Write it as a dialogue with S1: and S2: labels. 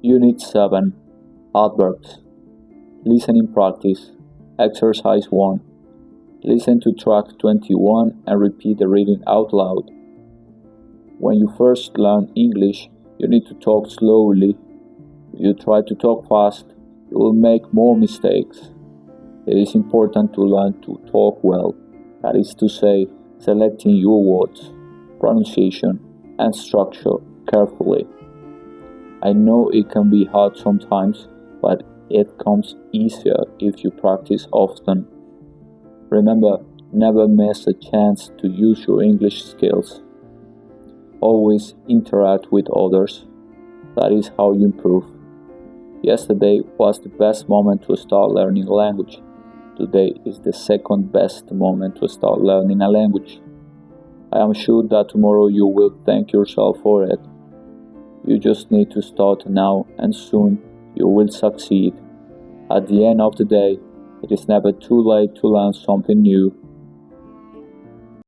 S1: Unit 7. Adverbs. Listening practice. Exercise 1. Listen to track 21 and repeat the reading out loud. When you first learn English, you need to talk slowly. If you try to talk fast, you will make more mistakes. It is important to learn to talk well, that is to say, selecting your words, pronunciation, and structure carefully. I know it can be hard sometimes, but it comes easier if you practice often. Remember, never miss a chance to use your English skills. Always interact with others. That is how you improve. Yesterday was the best moment to start learning a language. Today is the second best moment to start learning a language. I am sure that tomorrow you will thank yourself for it. You just need to start now and soon you will succeed. At the end of the day, it is never too late to learn something new.